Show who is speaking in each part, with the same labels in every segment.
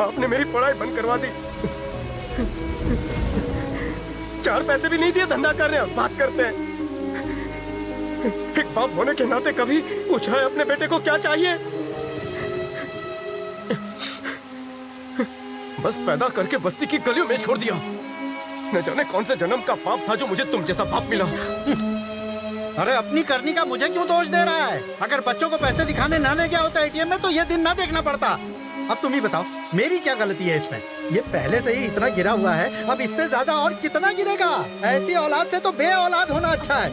Speaker 1: आपने मेरी पढ़ाई बंद करवा दी। 4 पैसे भी नहीं दिए, धंधा कर रहे हैं, बात करते हैं। एक बाप होने के नाते कभी पूछा है अपने बेटे को क्या चाहिए? बस पैदा करके बस्ती की गलियों में छोड़ दिया। न जाने कौन से जन्म का पाप था जो मुझे तुम जैसा बाप मिला।
Speaker 2: अरे अपनी करनी का मुझे क्यों दोष दे रहा है? अगर बच्चों को पैसे दिखाने ना ले गया होता एटीएम में तो ये दिन ना देखना पड़ता। अब तुम ही बताओ मेरी क्या गलती है इसमें? ये पहले से ही इतना गिरा हुआ है, अब इससे ज्यादा और कितना गिरेगा? ऐसी औलाद से तो बे औलाद होना अच्छा है।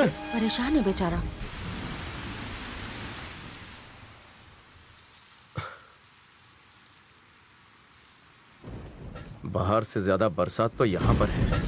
Speaker 3: परेशान है बेचारा।
Speaker 1: बाहर से ज्यादा बरसात तो यहाँ पर है।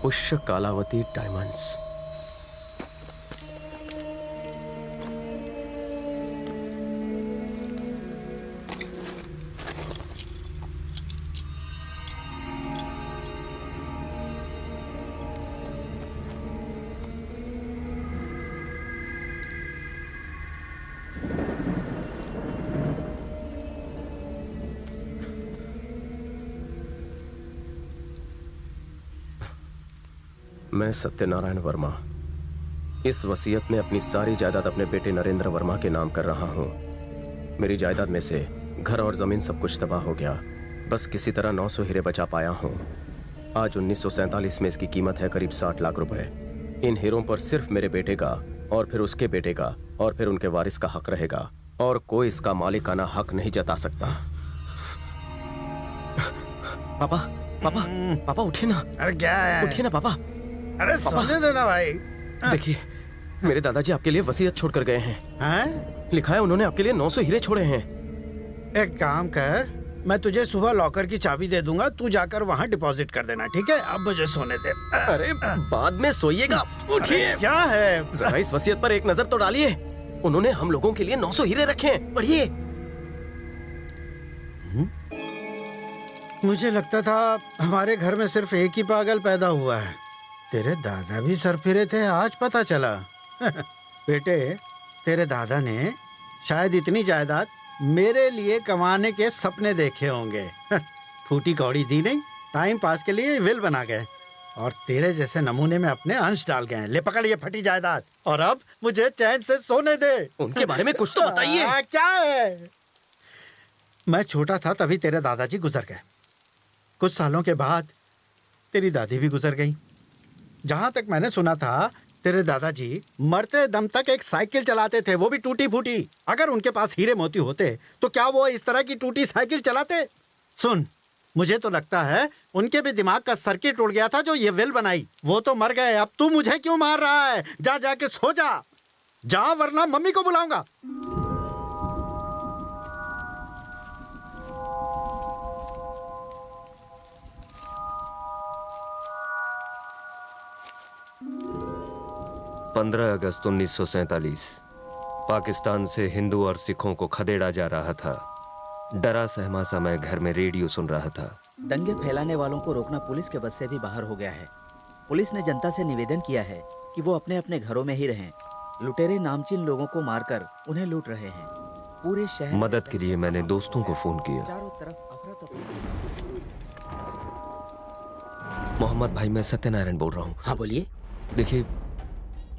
Speaker 1: पुष्य कालावती डायमंड्स। मैं सत्यनारायण वर्मा इस वसीयत में अपनी सारी जायदाद अपने बेटे नरेंद्र वर्मा के नाम कर रहा हूं। मेरी जायदाद में से घर और जमीन सब कुछ तबाह हो गया। बस किसी तरह 900 हीरे बचा पाया हूं। आज 1947 में इसकी कीमत है करीब 60 लाख रुपए। इन हीरों पर सिर्फ मेरे बेटे का और फिर उसके बेटे का और फिर उनके वारिस का हक रहेगा और कोई इसका मालिकाना हक नहीं जता सकता। पापा पापा पापा उठिए ना।
Speaker 2: अरे क्या है?
Speaker 1: उठिए ना पापा।
Speaker 2: अरे सोने देना भाई।
Speaker 1: देखिए मेरे दादाजी आपके लिए वसीयत छोड़कर गए हैं।
Speaker 2: हैं?
Speaker 1: लिखा है उन्होंने आपके लिए 900 हीरे छोड़े हैं।
Speaker 2: एक काम कर, मैं तुझे सुबह लॉकर की चाबी दे दूंगा, तू जाकर वहाँ डिपॉजिट कर देना, ठीक है? अब मुझे सोने दे।
Speaker 1: अरे बाद में सोइएगा। उठिए।
Speaker 2: क्या है?
Speaker 1: जरा इस वसीयत पर एक नजर तो डालिए। उन्होंने हम लोगों के लिए 900 हीरे रखे हैं। पढ़िए।
Speaker 2: मुझे लगता था हमारे घर में सिर्फ एक ही पागल पैदा हुआ है। तेरे दादा भी सरफिरे थे, आज पता चला। बेटे, तेरे दादा ने शायद इतनी जायदाद मेरे लिए कमाने के सपने देखे होंगे। फूटी कौड़ी दी नहीं, टाइम पास के लिए विल बना गए और तेरे जैसे नमूने में अपने अंश डाल गए। ले पकड़ ये फटी जायदाद और अब मुझे चैन से सोने दे।
Speaker 1: उनके बारे में कुछ तो बताइए।
Speaker 2: क्या है? मैं छोटा था तभी तेरे दादाजी गुजर गए। कुछ सालों के बाद तेरी दादी भी गुजर गई। जहां तक मैंने सुना था तेरे दादाजी मरते दम तक एक साइकिल चलाते थे, वो भी टूटी फूटी। अगर उनके पास हीरे मोती होते तो क्या वो इस तरह की टूटी साइकिल चलाते? सुन, मुझे तो लगता है उनके भी दिमाग का सर्किट उड़ गया था जो ये विल बनाई। वो तो मर गए, अब तू मुझे क्यों मार रहा है? जा जाके सो जा, जा वरना मम्मी को बुलाऊंगा।
Speaker 4: 15 अगस्त 1947 पाकिस्तान से हिंदू और सिखों को खदेड़ा जा रहा था। डरा सहमा सा मैं घर में रेडियो सुन रहा था।
Speaker 5: दंगे फैलाने वालों को रोकना पुलिस के बस से भी बाहर हो गया है। पुलिस ने जनता से निवेदन किया है कि वो अपने अपने घरों में ही रहें। लुटेरे नामचीन लोगों को मारकर उन्हें लूट रहे हैं। पूरे शहर
Speaker 4: मदद के लिए मैंने दोस्तों को फोन किया।
Speaker 5: चारों तरफ अफरा-तफरी।
Speaker 4: मोहम्मद भाई, मैं सत्यनारायण बोल रहा हूँ।
Speaker 6: हाँ बोलिए।
Speaker 4: देखिए,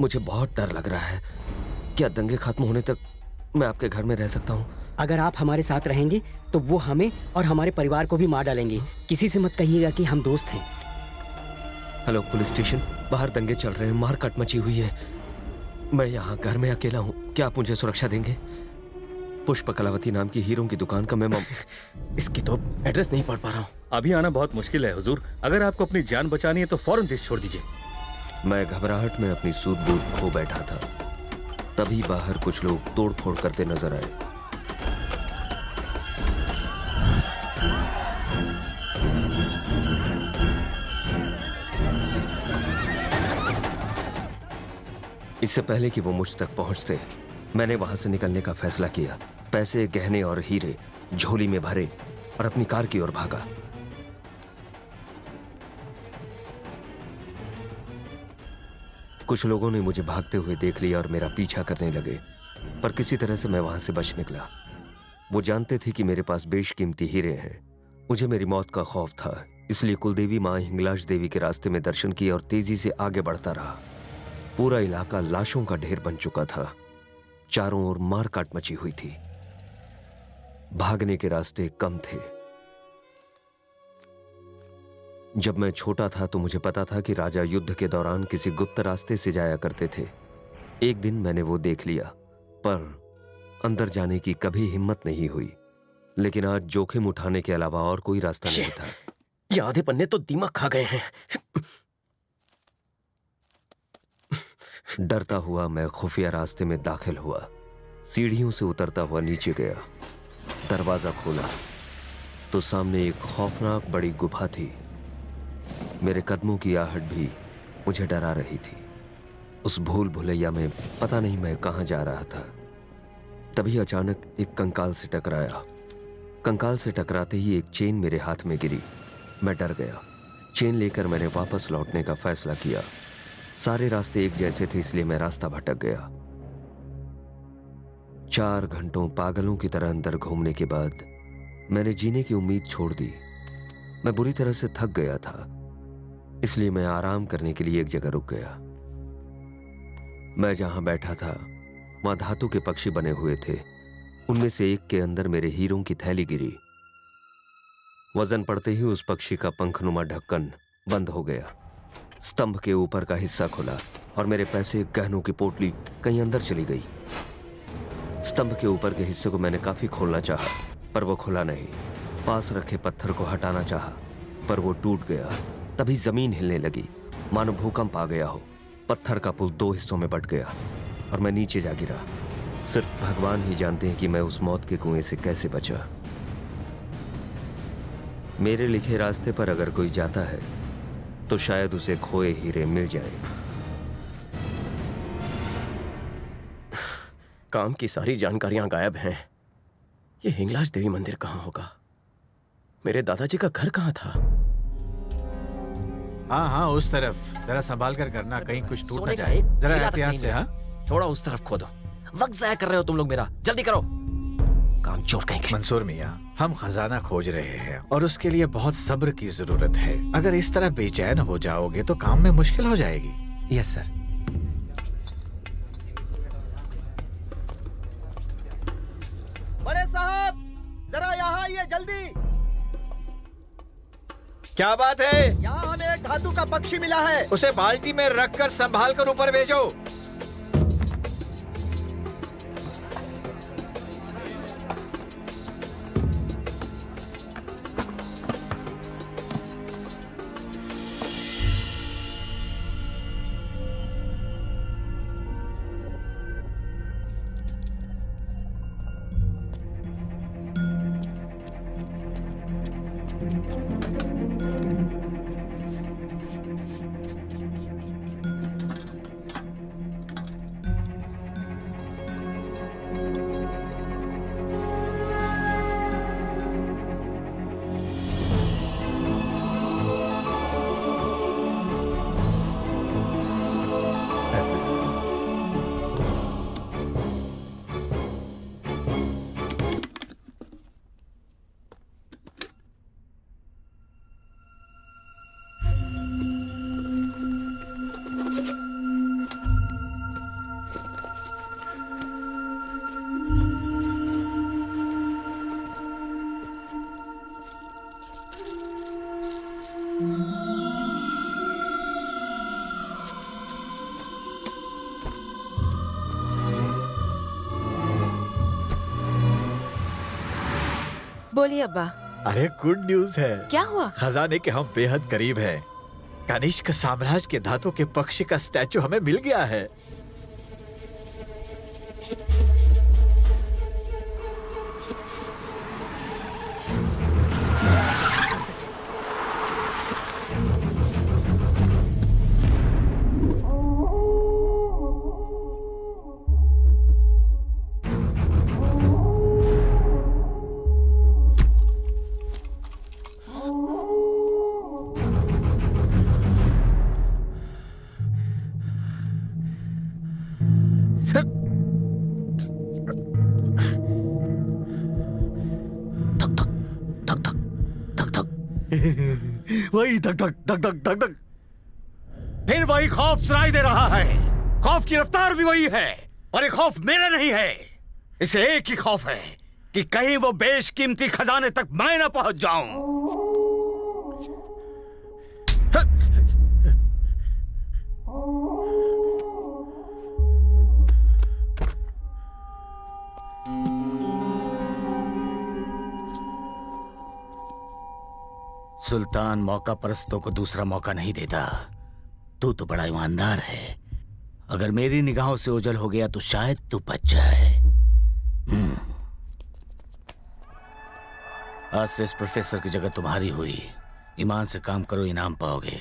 Speaker 4: मुझे बहुत डर लग रहा है। क्या दंगे खत्म होने तक मैं आपके घर में रह सकता हूँ?
Speaker 6: अगर आप हमारे साथ रहेंगे तो वो हमें और हमारे परिवार को भी मार डालेंगे। किसी से मत कहिएगा कि हम दोस्त हैं।
Speaker 4: हेलो पुलिस स्टेशन, बाहर दंगे चल रहे हैं, मारकाट मची हुई है। मैं यहाँ घर में अकेला हूँ। क्या आप मुझे सुरक्षा देंगे? पुष्प कलावती नाम की हीरों की दुकान का मैं
Speaker 1: इसकी तो एड्रेस नहीं पढ़ पा रहा हूँ।
Speaker 7: अभी आना बहुत मुश्किल है हुजूर। अगर आपको अपनी जान बचानी है तो फौरन देश छोड़ दीजिए।
Speaker 4: मैं घबराहट में अपनी सूझबूझ खो बैठा था। तभी बाहर कुछ लोग तोड़फोड़ करते नजर आए। इससे पहले कि वो मुझ तक पहुंचते, मैंने वहां से निकलने का फैसला किया। पैसे, गहने और हीरे झोली में भरे और अपनी कार की ओर भागा। कुछ लोगों ने मुझे भागते हुए देख लिया और मेरा पीछा करने लगे, पर किसी तरह से मैं वहां से बच निकला। वो जानते थे कि मेरे पास बेशकीमती हीरे हैं। मुझे मेरी मौत का खौफ था, इसलिए कुलदेवी मां हिंगलाज देवी के रास्ते में दर्शन किए और तेजी से आगे बढ़ता रहा। पूरा इलाका लाशों का ढेर बन चुका था। चारों ओर मारकाट मची हुई थी। भागने के रास्ते कम थे। जब मैं छोटा था तो मुझे पता था कि राजा युद्ध के दौरान किसी गुप्त रास्ते से जाया करते थे। एक दिन मैंने वो देख लिया, पर अंदर जाने की कभी हिम्मत नहीं हुई। लेकिन आज जोखिम उठाने के अलावा और कोई रास्ता नहीं था।
Speaker 1: ये आधे पन्ने तो दिमाग खा गए हैं।
Speaker 4: डरता हुआ मैं खुफिया रास्ते में दाखिल हुआ। सीढ़ियों से उतरता हुआ नीचे गया। दरवाजा खोला तो सामने एक खौफनाक बड़ी गुफा थी। मेरे कदमों की आहट भी मुझे डरा रही थी। उस भूल भुलैया में पता नहीं मैं कहां जा रहा था। तभी अचानक एक कंकाल से टकराया। कंकाल से टकराते ही एक चेन मेरे हाथ में गिरी। मैं डर गया। चेन लेकर मैंने वापस लौटने का फैसला किया। सारे रास्ते एक जैसे थे, इसलिए मैं रास्ता भटक गया। 4 घंटों पागलों की तरह अंदर घूमने के बाद मैंने जीने की उम्मीद छोड़ दी। मैं बुरी तरह से थक गया था, इसलिए मैं आराम करने के लिए एक जगह रुक गया। मैं जहां बैठा था वहां धातु के पक्षी बने हुए थे। उनमें से एक के अंदर मेरे हीरों की थैली गिरी। वजन पड़ते ही उस पक्षी का पंखनुमा ढक्कन बंद हो गया। स्तंभ के ऊपर का हिस्सा खुला और मेरे पैसे, गहनों की पोटली कहीं अंदर चली गई। स्तंभ के ऊपर के हिस्से को मैंने काफी खोलना चाहा, पर वो खुला नहीं। पास रखे पत्थर को हटाना चाहा, पर वो टूट गया। तभी जमीन हिलने लगी, मानो भूकंप आ गया हो। पत्थर का पुल 2 हिस्सों में बट गया और मैं नीचे जा गिरा। सिर्फ भगवान ही जानते हैं कि मैं उस मौत के कुएं से कैसे बचा। मेरे लिखे रास्ते पर अगर कोई जाता है तो शायद उसे खोए हीरे मिल जाए।
Speaker 1: काम की सारी जानकारियां गायब हैं। ये हिंगलाज देवी मंदिर कहाँ होगा? मेरे दादाजी का घर कहाँ था?
Speaker 2: हाँ हाँ, उस तरफ। जरा संभाल कर करना, कहीं कुछ टूट ना
Speaker 8: सोने का
Speaker 2: जाए।
Speaker 8: एक
Speaker 2: जरा
Speaker 8: हीरा तक
Speaker 2: एहतियात
Speaker 8: नहीं
Speaker 2: से।
Speaker 8: मिला।
Speaker 2: हाँ,
Speaker 8: थोड़ा उस तरफ खोदो। वक्त जाया कर रहे हो तुम लोग मेरा। जल्दी करो, काम चोर कहेंगे।
Speaker 2: मंसूर मियाँ, हम खजाना खोज रहे हैं और उसके लिए बहुत सब्र की जरूरत है। अगर इस तरह बेचैन हो जाओगे तो काम में मुश्किल हो जाएगी।
Speaker 8: Yes sir.
Speaker 5: बड़े साहब, जरा यहाँ आइए जल्दी।
Speaker 2: क्या बात है?
Speaker 5: यहाँ हमें एक धातु का पक्षी मिला है।
Speaker 2: उसे बाल्टी में रखकर संभाल कर ऊपर भेजो।
Speaker 3: बोलिए अब्बा।
Speaker 9: अरे गुड न्यूज है।
Speaker 3: क्या हुआ?
Speaker 9: खजाने के हम बेहद करीब हैं। कनिष्क साम्राज्य के धातु के पक्षी का स्टैचू हमें मिल गया है।
Speaker 7: वही धक धक धक धक धक धक, फिर वही खौफ सुनाई दे रहा है। खौफ की रफ्तार भी वही है, और ये खौफ मेरा नहीं है। इसे एक ही खौफ है कि कहीं वो बेशकीमती खजाने तक मैं ना पहुंच जाऊं। सुल्तान मौका परस्तों को दूसरा मौका नहीं देता। तू तो बड़ा ईमानदार है। अगर मेरी निगाहों से ओझल हो गया तो शायद तू बच जाए। आज से इस प्रोफेसर की जगह तुम्हारी हुई। ईमान से काम करो, इनाम पाओगे।